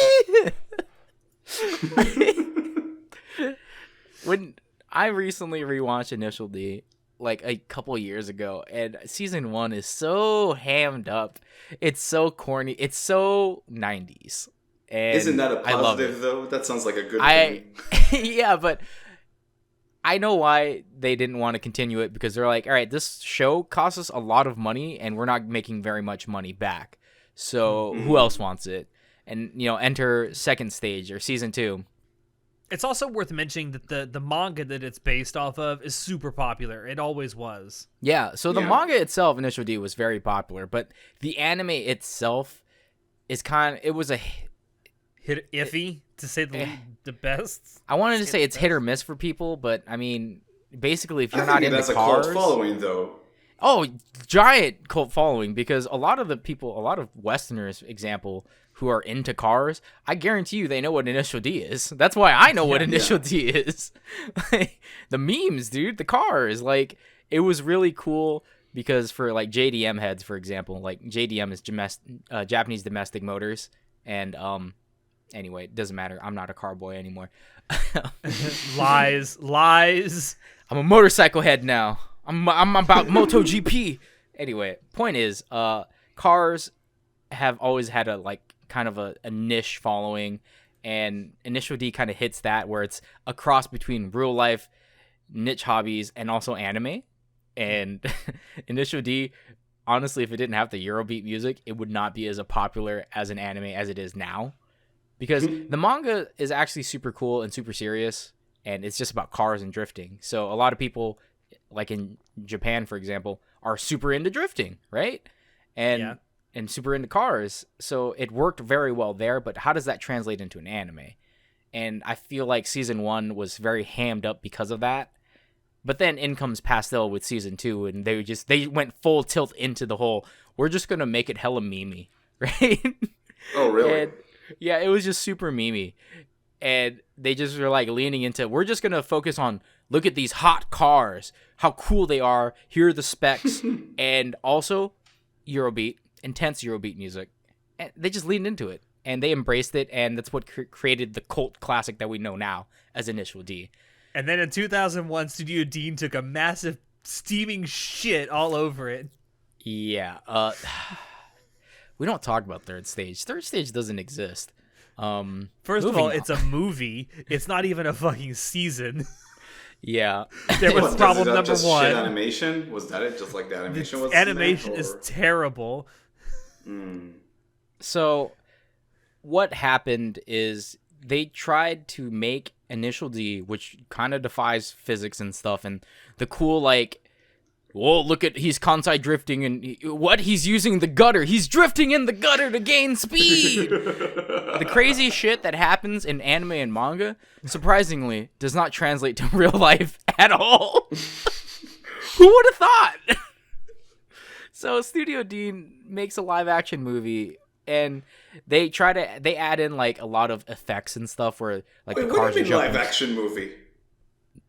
When I recently rewatched Initial D like a couple years ago, and season 1 is so hammed up. It's so corny. It's so 90s. And Isn't that a I love positive it. though? That sounds like a good thing. Yeah, but I know why they didn't want to continue it because they're like, all right, this show costs us a lot of money and we're not making very much money back. So who else wants it? And, enter second stage or season 2. It's also worth mentioning that the manga that it's based off of is super popular. It always was. Yeah, so the Yeah. manga itself, Initial D, was very popular, but the anime itself is it was a, Hit iffy, to say the best. I wanted to say it's hit or miss for people, but I mean, basically, if I you're think not it into has a cars, cult following though. oh, giant cult following because a lot of Westerners, example, who are into cars, I guarantee you they know what Initial D is. That's why I know what Initial D is. Like, the memes, dude, the cars, like it was really cool because for like JDM heads, for example, like JDM is Japanese Domestic Motors, and anyway, it doesn't matter. I'm not a car boy anymore. Lies. I'm a motorcycle head now. I'm about MotoGP. Anyway, point is, cars have always had a like kind of a niche following, and Initial D kind of hits that where it's a cross between real life niche hobbies and also anime. And Initial D, honestly, if it didn't have the Eurobeat music, it would not be as popular as an anime as it is now. Because the manga is actually super cool and super serious, and it's just about cars and drifting. So a lot of people, like in Japan, for example, are super into drifting, right? And and super into cars, so it worked very well there. But how does that translate into an anime? And I feel like season 1 was very hammed up because of that. But then in comes Pastel with season 2, and they went full tilt into the whole, we're just gonna make it hella memey, right? Oh, really? And, yeah, it was just super memey. And they just were like leaning into, we're just gonna focus on, look at these hot cars, how cool they are, here are the specs, and also Eurobeat, intense Eurobeat music. And they just leaned into it, and they embraced it, and that's what created the cult classic that we know now as Initial D. And then in 2001, Studio Dean took a massive steaming shit all over it. Yeah. We don't talk about Third Stage. Third Stage doesn't exist. First of all, it's a movie. It's not even a fucking season. Yeah. There was problem number just one. Shit animation? Was that it? Just like the animation was animation is terrible. So what happened is they tried to make Initial D, which kind of defies physics and stuff, and the cool, like, whoa, look at, he's Kansai drifting, and he's using the gutter. He's drifting in the gutter to gain speed. The crazy shit that happens in anime and manga, surprisingly, does not translate to real life at all. Who would have thought? So Studio Dean makes a live action movie, and they add in like a lot of effects and stuff where like the cars are jumping. Live action movie?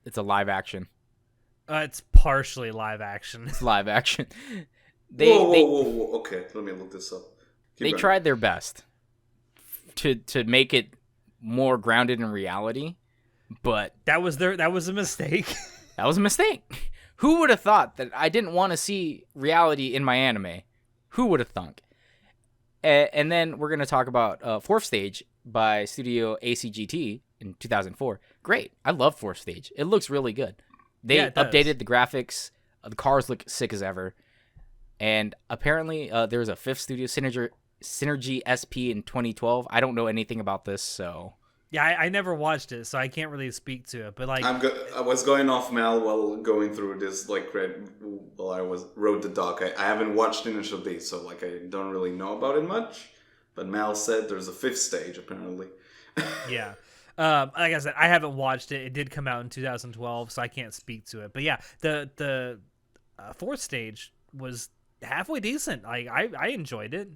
It's a live action. It's partially live action. It's live action. Whoa. Okay, let me look this up. They tried their best to make it more grounded in reality, but that was a mistake. That was a mistake. Who would have thought that I didn't want to see reality in my anime? Who would have thunk? And then we're going to talk about Fourth Stage by Studio ACGT in 2004. Great. I love Fourth Stage. It looks really good. They updated the graphics. The cars look sick as ever. And apparently there was a fifth studio, Synergy SP, in 2012. I don't know anything about this, so... Yeah, I never watched it, so I can't really speak to it. But like, I was going off Mal while going through this, like, while I wrote the doc. I haven't watched Initial D, so like I don't really know about it much. But Mal said there's a fifth stage apparently. Yeah, like I said, I haven't watched it. It did come out in 2012, so I can't speak to it. But yeah, the fourth stage was halfway decent. I enjoyed it.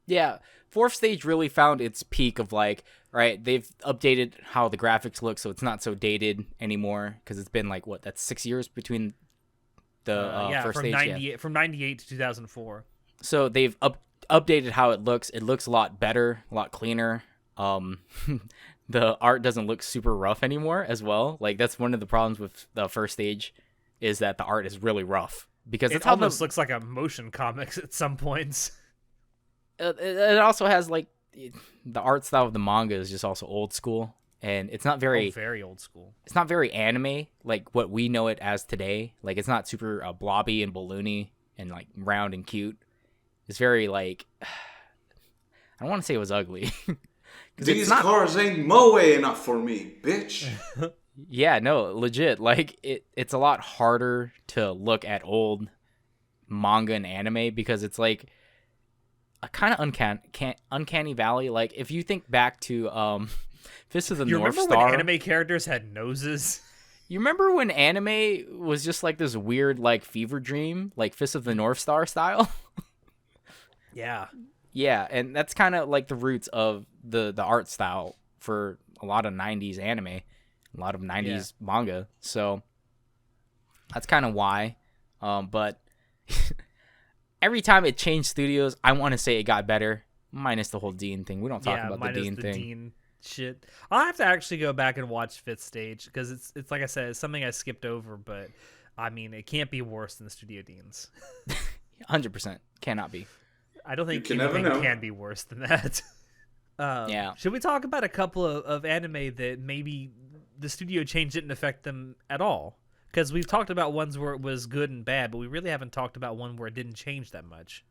Yeah, Fourth Stage really found its peak of like, right, they've updated how the graphics look, so it's not so dated anymore, because it's been like, what, that's 6 years between the first stage? From 98 to 2004. So they've updated how it looks. It looks a lot better, a lot cleaner. The art doesn't look super rough anymore as well. Like, that's one of the problems with the first stage, is that the art is really rough. Because it almost looks like a motion comics at some points. It also has, like, the art style of the manga is just also old school, and it's not very old school. It's not very anime like what we know it as today. Like, it's not super blobby and balloony and like round and cute. It's very like, I don't want to say it was ugly. These cars ain't moe enough for me, bitch. Yeah, no, legit. Like, it's a lot harder to look at old manga and anime because it's like a kind of uncanny valley. Like, if you think back to Fist of the North Star. You remember when anime characters had noses? You remember when anime was just like this weird, like, fever dream, like Fist of the North Star style? Yeah. Yeah, and that's kind of like the roots of the art style for a lot of 90s anime, a lot of 90s manga. So that's kind of why. But every time it changed studios, I want to say it got better, minus the whole Dean thing. We don't talk about the Dean thing. Dean shit. I'll have to actually go back and watch Fifth Stage because it's like I said, it's something I skipped over, but I mean, it can't be worse than Studio Dean's. 100% cannot be. I don't think anything can be worse than that. Yeah. Should we talk about a couple of anime that maybe the studio change didn't affect them at all? Because we've talked about ones where it was good and bad, but we really haven't talked about one where it didn't change that much.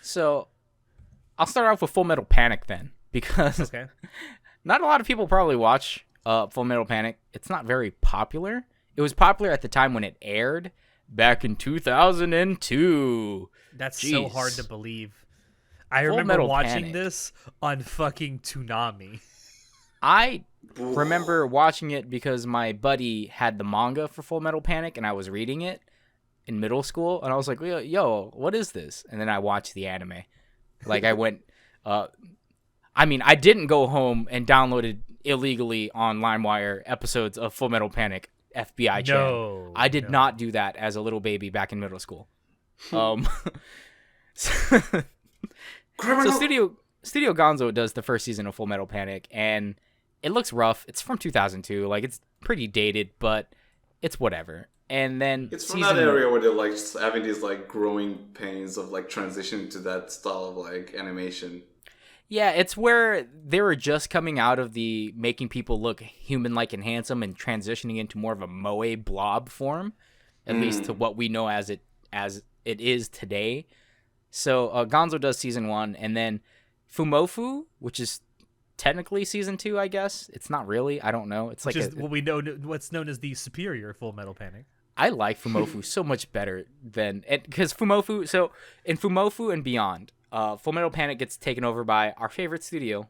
So I'll start off with Full Metal Panic then, because not a lot of people probably watch Full Metal Panic. It's not very popular. It was popular at the time when it aired back in 2002. That's so hard to believe. I Full remember Metal watching Panic. this on fucking Toonami. I remember watching it because my buddy had the manga for Full Metal Panic, and I was reading it in middle school, and I was like, yo, what is this? And then I watched the anime. Like, I went, I didn't go home and downloaded illegally on LimeWire episodes of Full Metal Panic FBI channel. I did not do that as a little baby back in middle school. So Studio Gonzo does the first season of Full Metal Panic, and it looks rough. It's from 2002. Like, it's pretty dated, but it's whatever. And then it's from that area where they're like having these like growing pains of like transition to that style of like animation. Yeah, it's where they were just coming out of the making people look human-like and handsome and transitioning into more of a moe blob form, at least to what we know as it is today. So Gonzo does season 1, and then Fumofu, which is technically season 2, I guess. It's not really. I don't know. It's Which like is what we know. What's known as the superior Full Metal Panic. I like Fumofu so much better than because Fumofu. So in Fumofu and beyond, Full Metal Panic gets taken over by our favorite studio,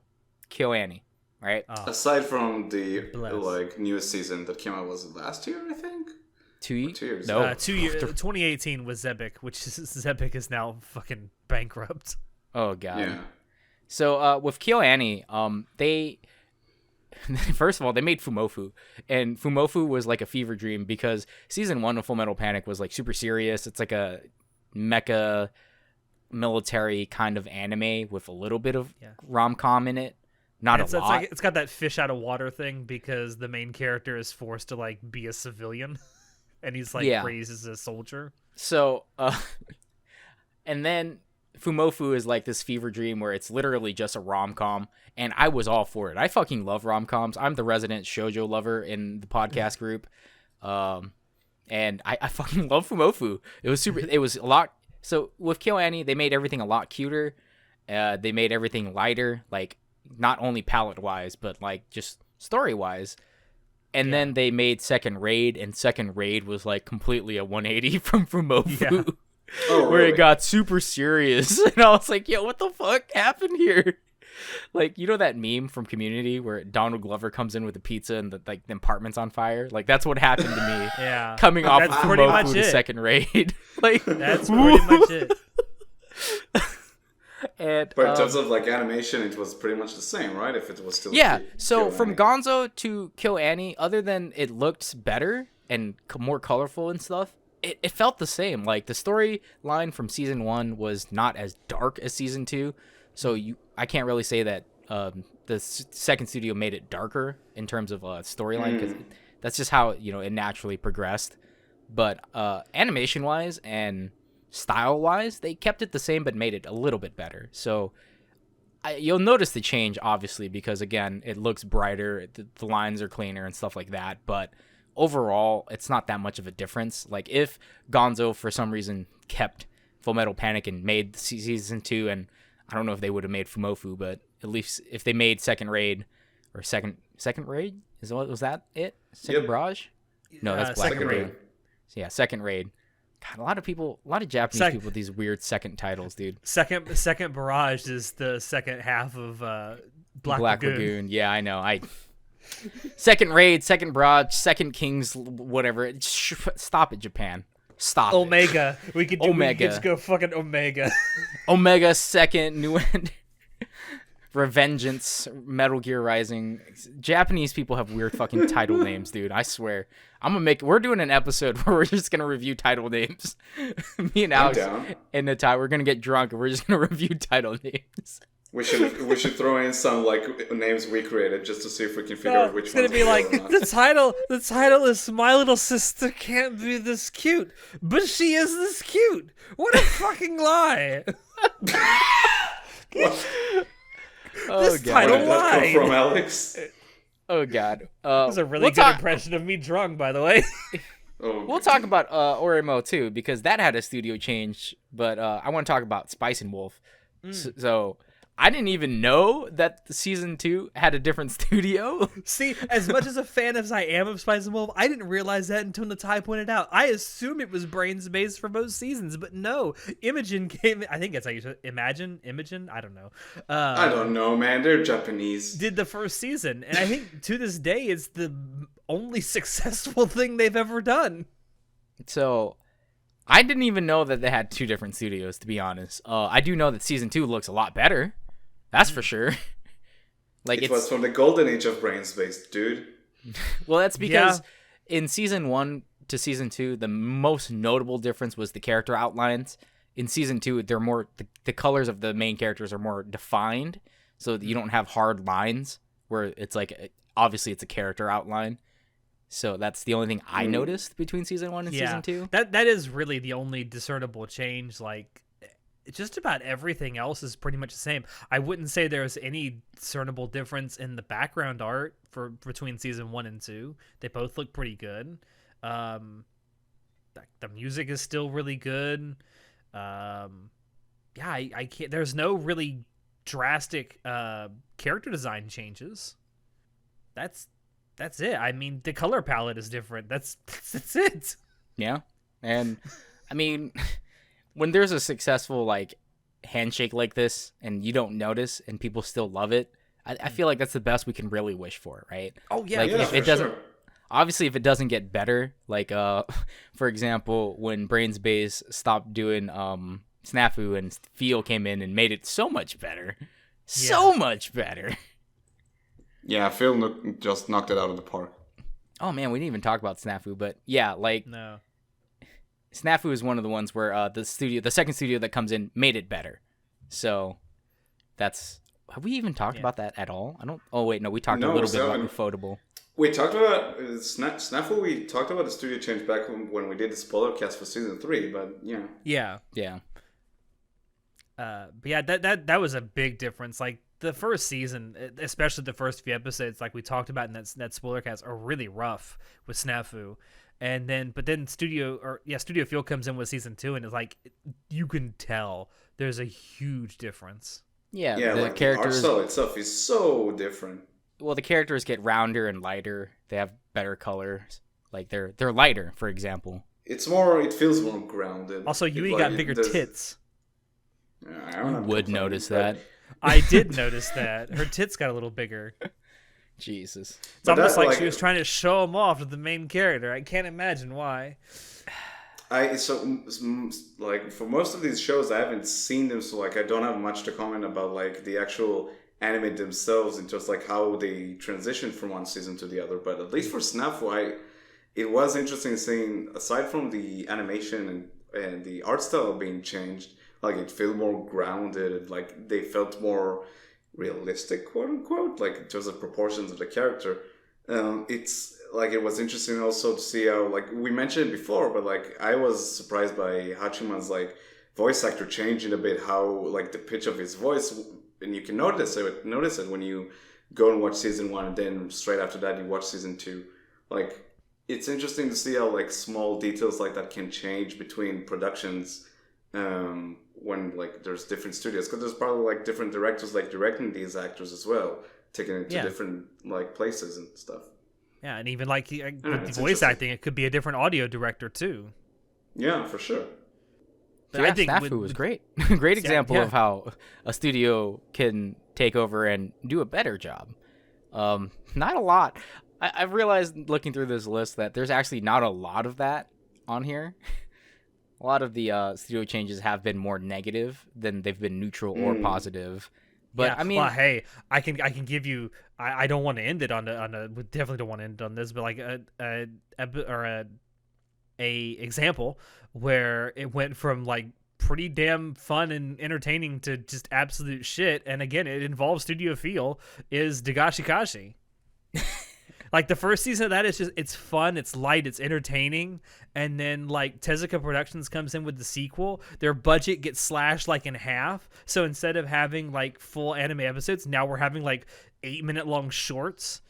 KyoAni, right? Aside from the like newest season that came out, was it last year? I think 2 years. 2 years. No, 2 years. 2018 was Zebic, which is Zebic is now fucking bankrupt. Oh god. Yeah. So with KyoAni, they first of all, they made Fumofu, and Fumofu was like a fever dream because season 1 of Full Metal Panic was like super serious. It's like a mecha military kind of anime with a little bit of rom-com in it. Not a lot. It's got that fish out of water thing because the main character is forced to like be a civilian, and he's like raised as a soldier. So, and then Fumofu is like this fever dream where it's literally just a rom-com, and I was all for it. I fucking love rom-coms. I'm the resident shoujo lover in the podcast group, and I fucking love Fumofu. It was super. It was a lot. So with KyoAni, they made everything a lot cuter. They made everything lighter, like not only palette-wise, but like just story-wise. And then they made Second Raid, and Second Raid was like completely a 180 from Fumofu. Yeah. Oh, where really? it got super serious. And I was like, yo, what the fuck happened here? Like, you know that meme from Community where Donald Glover comes in with a pizza and the apartment's on fire? Like, that's what happened to me. Yeah. Coming off of pretty much Fumofu to Second Raid. Like, that's pretty much it. And, but in terms of like animation, it was pretty much the same, right? If it was still so KyoAni. from Gonzo to KyoAni, other than it looked better and more colorful and stuff, it felt the same. Like, the storyline from season 1 was not as dark as season 2, so I can't really say that the second studio made it darker in terms of storyline, because that's just how it naturally progressed. But animation wise and style wise, they kept it the same but made it a little bit better. So you'll notice the change, obviously, because again, it looks brighter, the lines are cleaner and stuff like that. But overall, it's not that much of a difference. Like, if Gonzo for some reason kept Full Metal Panic and made season 2, and I don't know if they would have made Fumofu, but at least if they made Second Raid or second Raid, was that it? Second Barrage? No, that's Black Second Raid. Raid. So yeah, Second Raid. God, a lot of Japanese people with these weird second titles, dude. Second Barrage is the second half of Black Lagoon. Yeah, I know. Second Raid, Second Barrage, Second Kings, whatever. Stop it, Japan. Stop Omega. It. We could just go fucking Omega. Omega, Second, New End. Revengeance, Metal Gear Rising. Japanese people have weird fucking title names, dude. I swear. We're doing an episode where we're just gonna review title names. Me and Alex and Natai, we're gonna get drunk and we're just gonna review title names. We should throw in some like names we created just to see if we can figure out which it's gonna ones be like or not. the title is My Little Sister Can't Be This Cute, but she is this cute. What a fucking lie. This title lied. From Alex. Oh god. That was a really good impression of me drunk, by the way. We'll talk about Oremo too, because that had a studio change, but I want to talk about Spice and Wolf. So I didn't even know that the season 2 had a different studio. See, as much as a fan as I am of Spice and Wolf, I didn't realize that until Natai pointed out. I assume it was Brains based for both seasons, but no. Imogen came. I think that's how you say Imogen. I don't know. I don't know, man. They're Japanese. Did the first season, and I think to this day it's the only successful thing they've ever done. So, I didn't even know that they had 2 different studios, to be honest. I do know that season 2 looks a lot better. That's for sure. Like it was from the golden age of Brains based, dude. Well, that's because in season 1 to season 2, the most notable difference was the character outlines. In season 2, they're more the colors of the main characters are more defined, so that you don't have hard lines where it's like obviously it's a character outline. So that's the only thing I noticed between season 1 and season 2. That is really the only discernible change. Like, just about everything else is pretty much the same. I wouldn't say there's any discernible difference in the background art between season 1 and 2. They both look pretty good. The music is still really good. I can't. There's no really drastic character design changes. That's it. I mean, the color palette is different. That's it. Yeah, and I mean, when there's a successful like handshake like this, and you don't notice, and people still love it, I feel like that's the best we can really wish for, right? Oh yeah. Like yeah, if it doesn't, obviously, if it doesn't get better, like for example, when Brains Base stopped doing Snafu and Feel came in and made it so much better, so much better. Yeah, Phil just knocked it out of the park. Oh man, we didn't even talk about Snafu, but yeah, like No. Snafu is one of the ones where the second studio that comes in made it better. So that's have we even talked about that at all? I don't. Oh wait, no, we talked a little bit about Ufotable. We talked about Snafu. We talked about the studio change back when we did the spoiler cast for season 3. But yeah, yeah. But yeah, that was a big difference. Like the first season, especially the first few episodes, like we talked about in that spoiler cast, are really rough with Snafu. And then Studio Field comes in with season 2, and it's like you can tell there's a huge difference. Yeah, the like characters. The art style itself is so different. Well, the characters get rounder and lighter. They have better colors. Like they're lighter, for example. It feels more grounded. Also, Yui got bigger tits. I would notice that. I did notice that. Her tits got a little bigger. Jesus. It's almost like she was trying to show him off to the main character. I can't imagine why. For most of these shows, I haven't seen them, so like I don't have much to comment about like the actual anime themselves and just like how they transition from one season to the other. But at least for Snafu, it was interesting seeing, aside from the animation and the art style being changed, like it felt more grounded, like they felt more realistic, quote unquote, like in terms of proportions of the character. It's like it was interesting also to see how, like we mentioned before, but like I was surprised by Hachiman's like voice actor changing a bit, how like the pitch of his voice, and you can notice it when you go and watch season 1, and then straight after that you watch season 2. Like it's interesting to see how like small details like that can change between productions. When like there's different studios, because there's probably like different directors like directing these actors as well, taking it to different like places and stuff. Yeah, and even like with the voice acting, it could be a different audio director too. Yeah, for sure. Yeah, I think Snafu was great. Great example of how a studio can take over and do a better job. Not a lot. I've realized looking through this list that there's actually not a lot of that on here. A lot of the studio changes have been more negative than they've been neutral or positive. But yeah, I mean, well, hey, I can give you. I don't want to end it on we definitely don't want to end it on this, but like a example where it went from like pretty damn fun and entertaining to just absolute shit, and again, it involves Studio Feel, is Dagashikashi. Like the first season of that is just, it's fun, it's light, it's entertaining, and then like Tezuka Productions comes in with the sequel. Their budget gets slashed like in half, so instead of having like full anime episodes, now we're having like 8-minute long shorts,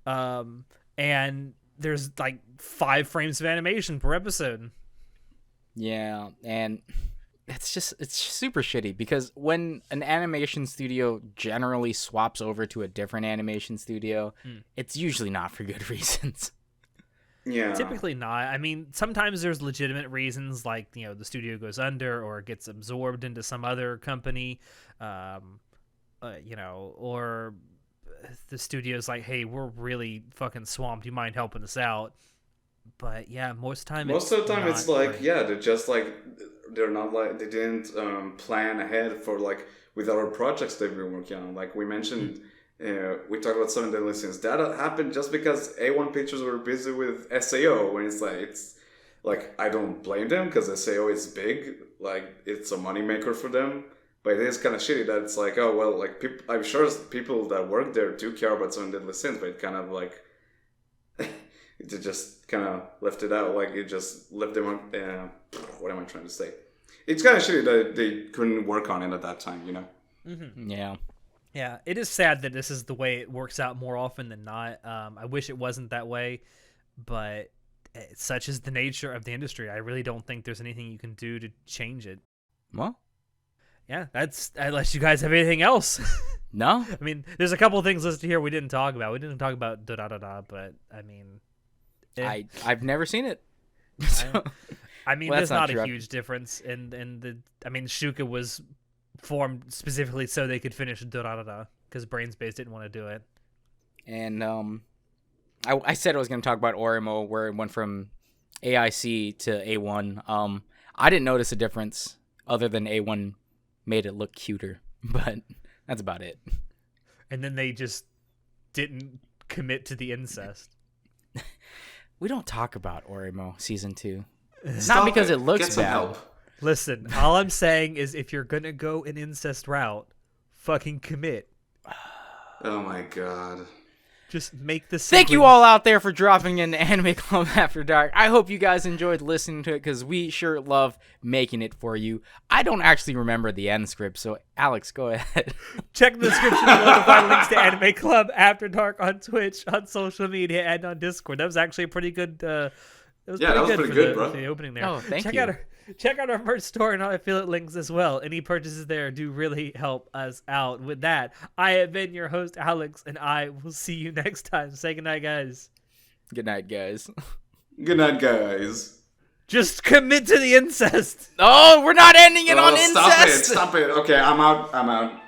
and there's like 5 frames of animation per episode. Yeah, and it's super shitty because when an animation studio generally swaps over to a different animation studio, it's usually not for good reasons. Yeah. Typically not. I mean, sometimes there's legitimate reasons, like, you know, the studio goes under or gets absorbed into some other company, you know, or the studio's like, hey, we're really fucking swamped. You mind helping us out? But yeah, most of the time it's like, yeah, they're just like, they're not like, they didn't plan ahead for like with other projects they've been working on. Like we mentioned, we talked about 7 Deadly Sins. That happened just because A1 Pictures were busy with SAO. When it's like I don't blame them because SAO is big, like it's a moneymaker for them. But it is kind of shitty that it's like, oh well, like I'm sure people that work there do care about 7 Deadly Sins, but it kind of like it just kind of left it out. Like it just left them on. What am I trying to say? It's kind of shitty that they couldn't work on it at that time, you know. Mm-hmm. Yeah. Yeah, it is sad that this is the way it works out more often than not. I wish it wasn't that way, but such is the nature of the industry. I really don't think there's anything you can do to change it. Well, yeah, that's unless you guys have anything else. No. I mean, there's a couple of things listed here we didn't talk about. We didn't talk about da-da-da-da, but I mean... I've never seen it. So, I mean, well, there's not a true. huge difference in the... I mean, Shuka was formed specifically so they could finish da-da-da-da, because Brainspace didn't want to do it. And I said I was going to talk about Orimo, where it went from AIC to A1. I didn't notice a difference other than A1 made it look cuter, but that's about it. And then they just didn't commit to the incest. We don't talk about Orimo season 2. Stop Not because it. it looks Get some bad. help. Listen, all I'm saying is if you're going to go an incest route, fucking commit. Oh my god. Just make the Thank you siblings- all out there for dropping in Anime Club After Dark. I hope you guys enjoyed listening to it because we sure love making it for you. I don't actually remember the end script, so Alex, go ahead. Check the description below to find links to Anime Club After Dark on Twitch, on social media, and on Discord. That was actually a pretty good. That was pretty for good, bro. the opening there. Oh, thank check you. Check out our merch store and our affiliate links as well. Any purchases there do really help us out. With that, I have been your host, Alex, and I will see you next time. Say goodnight, guys. Good night, guys. Good night, guys. Just commit to the incest. Oh, we're not ending it on Stop incest. it. Okay, I'm out.